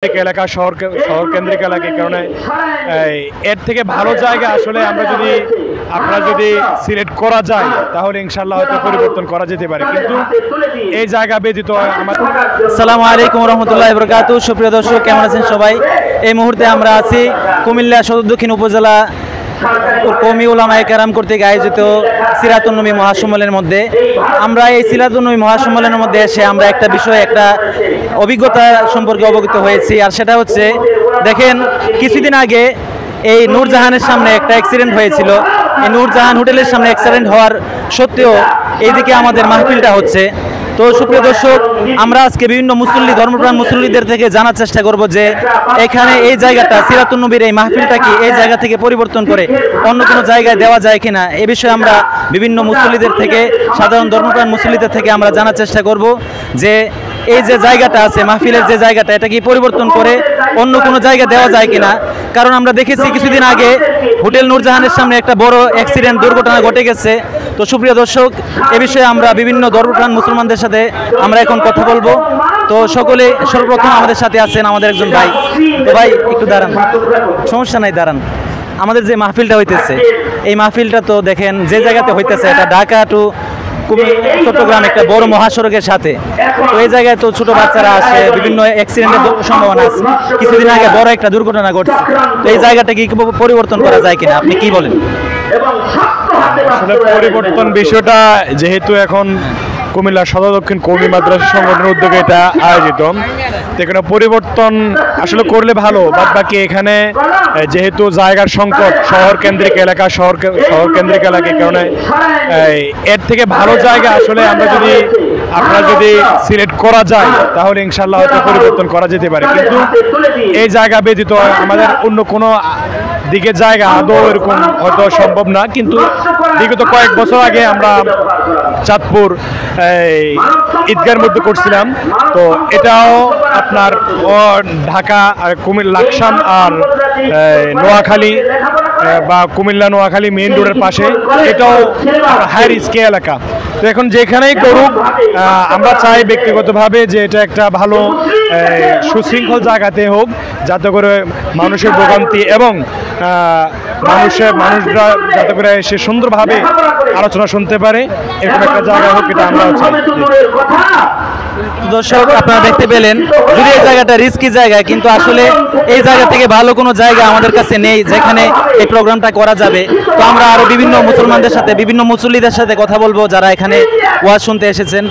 এলাকা শহর কেন্দ্রিক এলাকার কারণে এর থেকে ভালো জায়গা আসলে আপনারা যদি সিলেক্ট করা যায় তাহলে ইনশাআল্লাহ হয়তো পরিবর্তন করা যেতে পারে, কিন্তু এই জায়গা ব্যতীত আসসালামু আলাইকুম রহমতুল্লাহি ওয়া বারাকাতুহু। সুপ্রিয় দর্শক, কেমন আছেন সবাই? এই মুহূর্তে আমরা আছি কুমিল্লা সদর দক্ষিণ উপজেলা কওমি উলামায়ে কেরাম কর্তৃক আয়োজিত সিরাতুন নবী মহাসম্মেলনের মধ্যে। আমরা এই সিরাতুন নবী মহাসম্মেলনের মধ্যে এসে আমরা একটা বিষয়, একটা অভিজ্ঞতা সম্পর্কে অবগত হয়েছি, আর সেটা হচ্ছে, দেখেন, কিছুদিন আগে এই নূরজাহানের সামনে একটা অ্যাক্সিডেন্ট হয়েছিল। এই নূরজাহান হোটেলের সামনে অ্যাক্সিডেন্ট হওয়ার সত্ত্বেও এইদিকে আমাদের মাহফিলটা হচ্ছে। তো সুপ্রিয় দর্শক, আমরা আজকে বিভিন্ন মুসল্লি, ধর্মপ্রাণ মুসল্লিদের থেকে জানার চেষ্টা করব যে এখানে এই জায়গাটা সিরাতুন নবীর এই মাহফিলটা কি এই জায়গা থেকে পরিবর্তন করে অন্য কোনো জায়গায় দেওয়া যায় কিনা। এ বিষয়ে আমরা বিভিন্ন মুসল্লিদের থেকে, সাধারণ ধর্মপ্রাণ মুসল্লিদের থেকে আমরা জানার চেষ্টা করব যে এই যে জায়গাটা আছে, মাহফিলের যে জায়গাটা, এটা কি পরিবর্তন করে অন্য কোনো জায়গায় দেওয়া যায় কিনা। কারণ আমরা দেখেছি কিছুদিন আগে হোটেল নূরজাহানের সামনে একটা বড় অ্যাক্সিডেন্ট, দুর্ঘটনা ঘটে গেছে। তো সুপ্রিয় দর্শক, এ বিষয়ে আমরা বিভিন্ন ধর্মপ্রাণ মুসলমানদের সাথে আমরা এখন কথা বলবো। তো সকলে, সর্বপ্রথম আমাদের সাথে আছেন আমাদের একজন ভাই। তো ভাই, একটু দাঁড়ান, সমস্যা নাই, দাঁড়ান। আমাদের যে মাহফিলটা হইতেছে, এই মাহফিলটা তো দেখেন যে জায়গাতে হইতেছে, এটা ঢাকা টু চট্টগ্রাম একটা বড় মহাসড়কের সাথে। তো এই জায়গায় তো ছোট বাচ্চারা আসে, বিভিন্ন অ্যাক্সিডেন্টের সম্ভাবনা আছে। কিছুদিন আগে বড় একটা দুর্ঘটনা ঘটছে। তো এই জায়গাটা কি পরিবর্তন করা যায় কিনা, আপনি কি বলেন? আসলে পরিবর্তন বিষয়টা, যেহেতু এখন কুমিল্লা সদর দক্ষিণ কওমি মাদ্রাসা সংগঠনের উদ্যোগে এটা আয়োজিত, এখানে পরিবর্তন আসলে করলে ভালো। বাদ বাকি এখানে যেহেতু জায়গার সংকট, শহর কেন্দ্রিক এলাকার কারণে এর থেকে ভালো জায়গা আসলে আপনারা যদি সিলেক্ট করা যায় তাহলে ইনশাআল্লাহ হয়তো পরিবর্তন করা যেতে পারে, কিন্তু এই জায়গা ব্যতীত আমাদের অন্য কোনো দিকে জায়গা আদৌ এরকম হয়তো সম্ভব না। কিন্তু বিগত কয়েক বছর আগে আমরা চাঁদপুর ঈদগাহের মধ্যে করছিলাম। তো এটাও আপনার ঢাকা আর কুমিল্লা, লাকসাম আর নোয়াখালী বা কুমিল্লা নোয়াখালী মেইন রোডের পাশে, এটাও হাই রিস্কি এলাকা। তো এখন যেখানেই করুক, আমরা চাই ব্যক্তিগতভাবে যে এটা একটা ভালো সুশৃঙ্খল জায়গাতে হোক, যাতে করে মানুষের ভোগান্তি এবং মানুষরা যাতে করে সে সুন্দরভাবে আলোচনা শুনতে পারে, এরকম একটা জায়গা হোক, এটা আমরা চাই। দর্শক, আপনারা দেখতে পেলেন, যদি এই জায়গাটা রিস্কি জায়গা, কিন্তু আসলে এই জায়গা থেকে ভালো কোনো জায়গা আমাদের কাছে নেই যেখানে এই প্রোগ্রামটা করা যাবে। তো আমরা আরো বিভিন্ন মুসলমানদের সাথে, বিভিন্ন মুসল্লিদের সাথে কথা বলবো যারা এখানে ওয়াজ শুনতে এসেছেন।